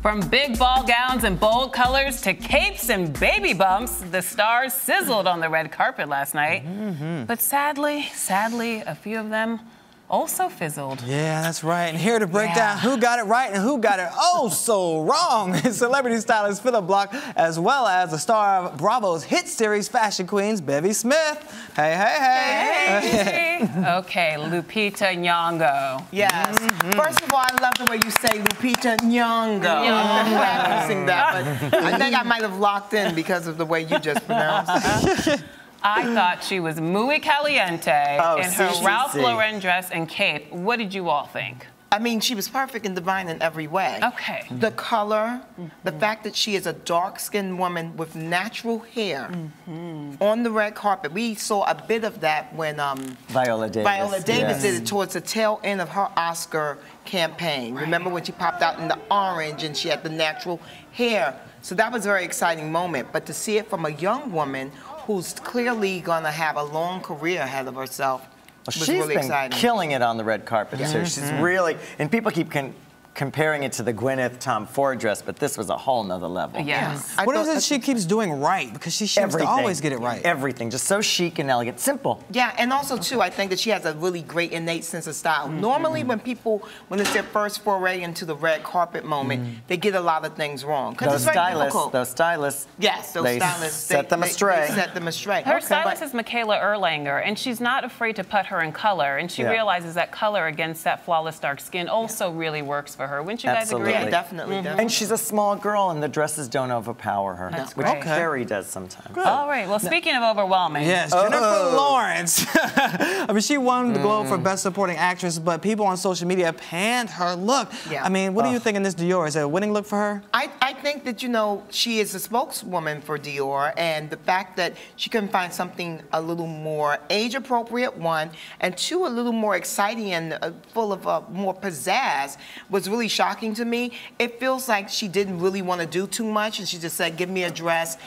From big ball gowns and bold colors to capes and baby bumps, the stars sizzled on the red carpet last night. But sadly, a few of them also fizzled. Yeah, that's right. And here to break down who got it right and who got it oh so wrong is celebrity stylist Phillip Bloch, as well as the star of Bravo's hit series Fashion Queens, Bevy Smith. Hey, hey, hey. Hey. Okay, Lupita Nyong'o. Yes. First of all, I love the way you say Lupita Nyong'o. I'm practicing that, but I think I might have locked in because of the way you just pronounced it. I thought she was muy caliente in her Ralph Lauren dress and cape. What did you all think? I mean, she was perfect and divine in every way. Okay. The color, the fact that she is a dark-skinned woman with natural hair on the red carpet. We saw a bit of that when Viola Davis did it towards the tail end of her Oscar campaign. Right. Remember when she popped out in the orange and she had the natural hair? So that was a very exciting moment. But to see it from a young woman who's clearly going to have a long career ahead of herself. She's really exciting. Killing it on the red carpet, too. She's really, and people keep comparing it to the Gwyneth Tom Ford dress, but this was a whole nother level. Yes. What is it she keeps doing right? Because she seems to always get it right. Everything. Just so chic and elegant. Simple. Yeah, and also, too, I think that she has a really great innate sense of style. Normally, when it's their first foray into the red carpet moment, they get a lot of things wrong. Those stylists. Yes, those stylists. Set them astray. They set them astray. Her stylist is Michaela Erlanger, and she's not afraid to put her in color, and she realizes that color against that flawless dark skin also really works for her. Wouldn't you guys agree? Yeah, definitely. And she's a small girl, and the dresses don't overpower her, which Carrie does sometimes. Good. All right. Well, speaking of overwhelming. Yes, Jennifer Lawrence. I mean, she won the Globe for Best Supporting Actress, but people on social media panned her look. Yeah. I mean, what do you think in this Dior? Is it a winning look for her? I think that, you know, she is a spokeswoman for Dior, and the fact that she couldn't find something a little more age-appropriate, one, and two, a little more exciting and full of more pizzazz was really shocking to me. It feels like she didn't really want to do too much, and she just said, give me a dress,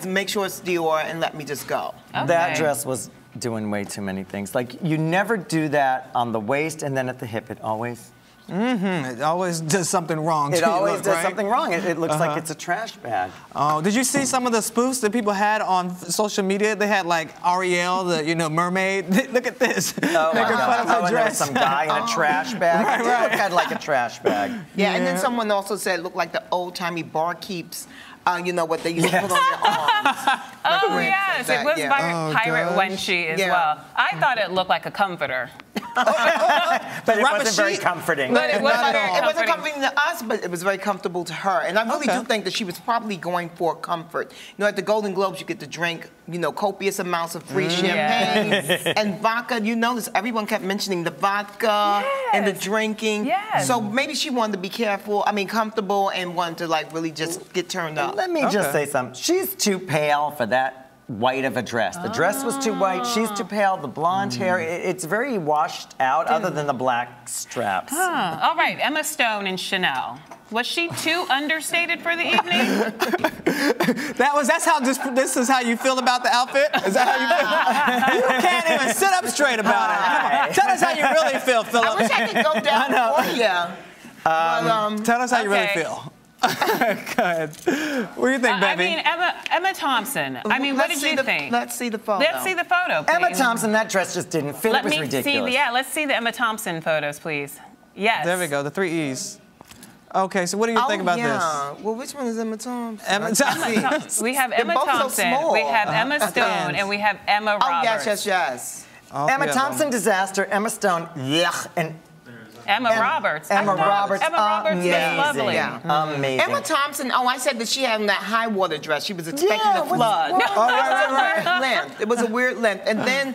make sure it's Dior, and let me just go. Okay. That dress was doing way too many things. Like, you never do that on the waist and then at the hip. It always... It always does something wrong. It always does something wrong. It looks like it's a trash bag. Oh, did you see some of the spoofs that people had on social media? They had like Ariel, the mermaid. Look at this. Oh my God! And there was some guy in a trash bag. It looked kind of like a trash bag. Yeah, and then someone also said it looked like the old-timey barkeeps. You know what they used to put on their arms. Oh yes, it was Pirate Wenchie as well. I thought it looked like a comforter. But it wasn't very comforting. But it wasn't comforting to us, but it was very comfortable to her. And I really do think that she was probably going for comfort. You know, at the Golden Globes, you get to drink, copious amounts of free champagne and vodka. You notice everyone kept mentioning the vodka and the drinking. Yes. So maybe she wanted to be careful, comfortable, and wanted to like really just get turned up. Let me just say something. She's too pale for that white of a dress. The dress was too white. She's too pale. The blonde hair, it's very washed out other than the black straps. All right, Emma Stone and Chanel. Was she too understated for the evening? That's how this is how you feel about the outfit? Is that how you feel? You can't even sit up straight about it. Tell us how you really feel, Phillip. I wish I could go down for you. Tell us how you really feel. Go ahead. What do you think, Bevy? I mean, Emma Thompson. What did you think? Let's see the photo. Let's see the photo, please. Emma Thompson, that dress just didn't fit. It was ridiculous. Let's see the Emma Thompson photos, please. Yes. There we go, the 3 E's. Okay, so what do you think about this? Well, which one is Emma Thompson? Emma Thompson. We have Emma Thompson, we have Emma Stone, and we have Emma Roberts. Yes. Emma Thompson, disaster. Emma Stone, yuck. And Emma Roberts. Emma Roberts, amazing. Lovely. Yeah. Amazing. Emma Thompson, I said that she had that high water dress. She was expecting a flood. It was a weird length. And then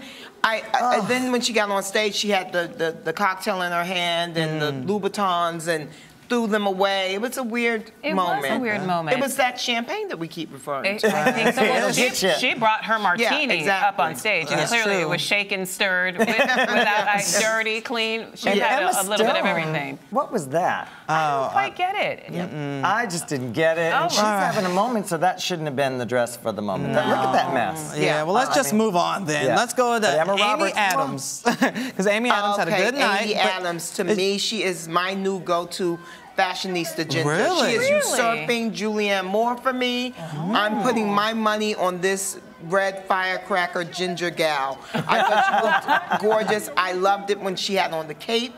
then when she got on stage, she had the cocktail in her hand and the Louboutins and threw them away. It was a weird moment. It was a weird moment. It was that champagne that we keep referring to. I think so. Well, she brought her martini up on stage, and clearly it was shaken, stirred, without dirty, clean. She had a little bit of everything. What was that? I don't quite get it. I just didn't get it. And she's having a moment, so that shouldn't have been the dress for the moment. Look at that mess. Yeah, well, let's just move on then. Yeah. Let's go to Emma Amy Adams. Because Amy Adams had a good night. Amy Adams, to me, she is my new go-to fashionista ginger. Really? She is usurping Julianne Moore for me. I'm putting my money on this red firecracker ginger gal. I thought she looked gorgeous. I loved it when she had on the cape.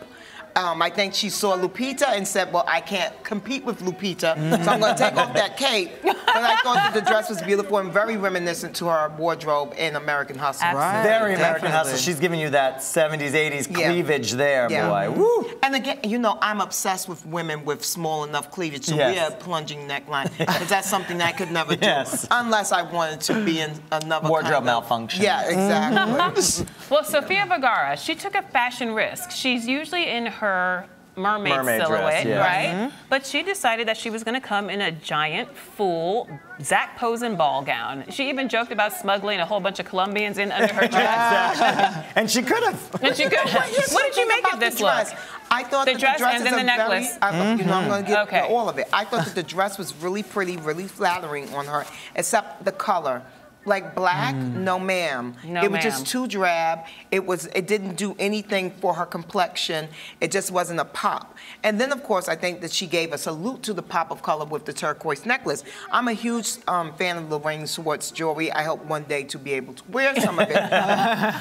I think she saw Lupita and said, well, I can't compete with Lupita, so I'm going to take off that cape. But I thought that the dress was beautiful and very reminiscent to her wardrobe in American Hustle. Right. Very American Definitely. Hustle. She's giving you that 70s, 80s cleavage there, boy. Woo. And again, you know, I'm obsessed with women with small enough cleavage to Yes. wear a plunging neckline, because that's something I could never do, Yes. unless I wanted to be in another Wardrobe kind of malfunction. Yeah, exactly. Well, Sofia Vergara, she took a fashion risk. She's usually in her mermaid Mermaid silhouette, dress, yeah. right? But she decided that she was going to come in a giant, full Zac Posen ball gown. She even joked about smuggling a whole bunch of Colombians in under her dress. And she could have. And she could. What did you make of this look? I thought The that dress the dress and is then a the necklace. very, you know, I'm going to get Okay. all of it. I thought that the dress was really pretty, really flattering on her, except the color. Like black, no ma'am. No, it was ma'am. just too drab. It didn't do anything for her complexion. It just wasn't a pop. And then, of course, I think that she gave a salute to the pop of color with the turquoise necklace. I'm a huge fan of Lorraine Swartz jewelry. I hope one day to be able to wear some of it.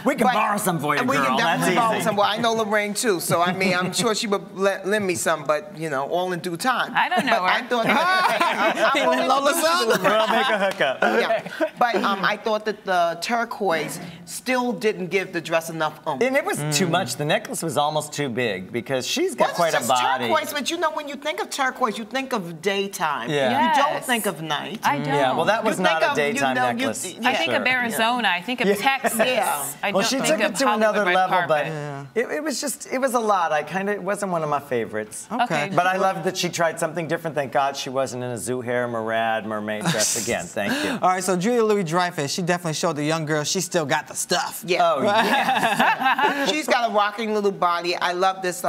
We can borrow some for you, We girl. can definitely That's borrow easy. some. Well, I know Lorraine too, so I mean, I'm sure she would lend me some, but you know, all in due time. I don't know But her. I thought He let Lola sell them. We'll make a hookup. yeah. But I thought that the turquoise still didn't give the dress enough oomph. And it was too much. The necklace was almost too big because she's got Well, quite it's a just body. turquoise, but you know, when you think of turquoise, you think of daytime. Yeah. You don't Yes. think of night. I don't. Yeah, well, that was You not think a of, you daytime know, necklace. I think of Arizona. I think of Texas. Yeah. I Well, don't she think took of it to Hollywood another red level, carpet. but it was a lot. It wasn't one of my favorites. Okay. But I loved that she tried something different. Thank God she wasn't in a Zuhair Murad mermaid dress again. Thank you. All right, so Julia Louis-Dreyfus, she definitely showed the young girl she still got the stuff. Yeah. Oh, yeah. She's got a rocking little body. I love this,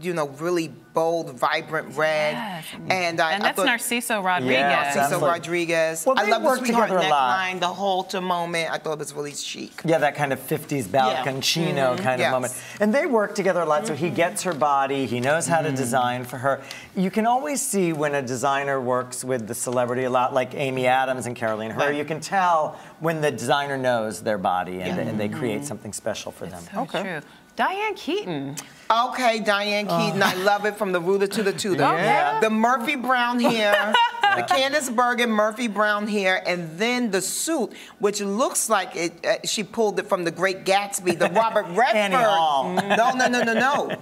you know, really bold, vibrant red. Yes. And that's thought, Narciso Rodriguez. Yeah, Narciso absolutely. Rodriguez. Well, I they love the work sweetheart together a lot. neckline, the halter moment. I thought it was really chic. Yeah, that kind of 50s balconchino kind of Yes. moment. And they work together a lot, so he gets her body, he knows how to design for her. You can always see when a designer works with the celebrity a lot, like Amy Adams and Caroline Herr. Right. You can tell when the designer knows their body and they create something special for them. So true. Diane Keaton. Okay, Diane Keaton, I love it from the rooter to the tutor. Yeah. The Murphy Brown hair, the Candice Bergen Murphy Brown hair, and then the suit, which looks like it. She pulled it from The Great Gatsby, the Robert Redford. Annie Hall. No,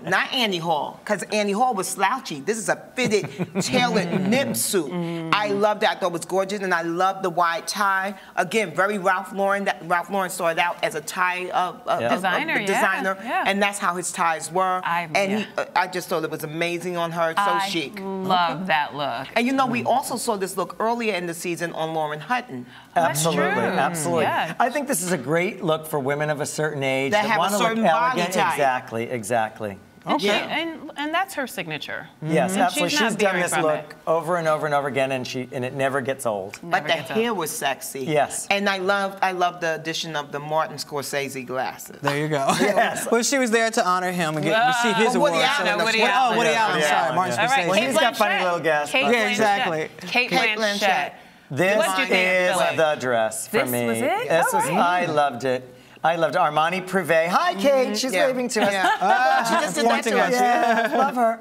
not Annie Hall, because Annie Hall was slouchy. This is a fitted, tailored nib suit. I loved it. I thought it was gorgeous, and I loved the wide tie. Again, very Ralph Lauren. Ralph Lauren started out as a tie Designer, designer, yeah. and that's how his ties were. Yeah. I just thought it was amazing on her, so I chic. love that look. And you know, we also saw this look earlier in the season on Lauren Hutton. That's Absolutely, true. absolutely. Yeah. I think this is a great look for women of a certain age That have a want to certain look body elegant. type. Exactly. And, Yeah. and that's her signature. Yes, absolutely. She's not She's done veering this from look it. over and over and over again, and it never gets old. But Never the gets old. hair was sexy. Yes. And I loved the addition of the Martin Scorsese glasses. There you go. Yes. Well, she was there to honor him and receive his Woody award. Allen, So- Woody Oh, Allen. Woody Yeah, Allen. Woody Sorry, Allen, Martin yeah. All right, Scorsese. Well, Kate he's got funny Blanchett. little guests. Kate Yeah, Blanchett. exactly. Kate Kate Blanchett. Blanchett. This What'd you think, is Phillip? the dress for This me. was it? This All was, right. I loved it. I loved Armani Privé. Hi, Kate. She's Yeah. waving to us. Yeah. She just did that pointing to at us. Yeah, love her.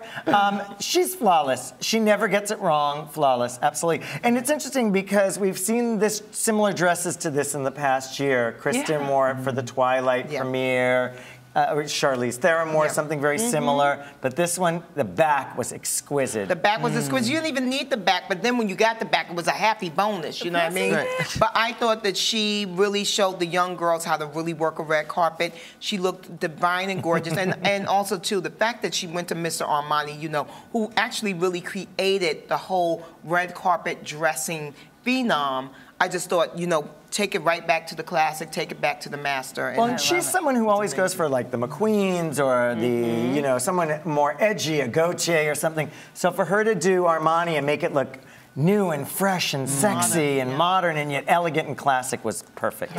She's flawless. She never gets it wrong. Flawless, absolutely. And it's interesting because we've seen this similar dresses to this in the past year. Kristen Yeah. wore it for the Twilight Yeah. premiere. Charlize Theron wore Yeah. something very similar, but this one, the back was exquisite. The back was exquisite. You didn't even need the back, but then when you got the back, it was a happy bonus. You know what I mean? Right. But I thought that she really showed the young girls how to really work a red carpet. She looked divine and gorgeous, and also too the fact that she went to Mr. Armani, you know, who actually really created the whole red carpet dressing phenom. I just thought, you know, take it right back to the classic, take it back to the master. Well, and she's someone who always goes for like the McQueens or the, you know, someone more edgy, a Gautier or something. So for her to do Armani and make it look new and fresh and sexy and modern and yet elegant and classic was perfect.